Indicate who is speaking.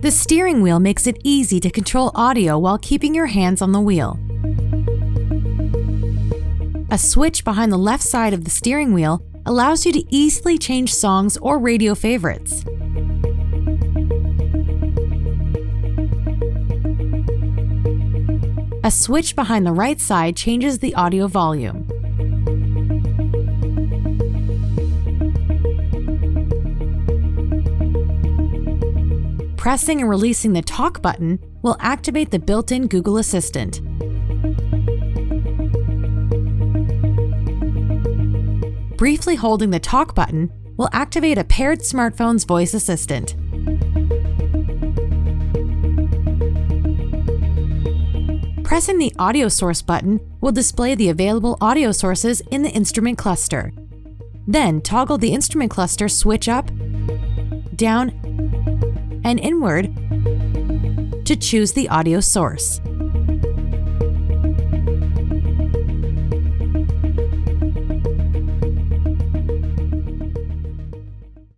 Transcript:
Speaker 1: The steering wheel makes it easy to control audio while keeping your hands on the wheel. A switch behind the left side of the steering wheel allows you to easily change songs or radio favorites. A switch behind the right side changes the audio volume. Pressing and releasing the talk button will activate the built-in Google Assistant. Briefly holding the talk button will activate a paired smartphone's voice assistant. Pressing the audio source button will display the available audio sources in the instrument cluster. Then toggle the instrument cluster switch up, down, and inward to choose the audio source.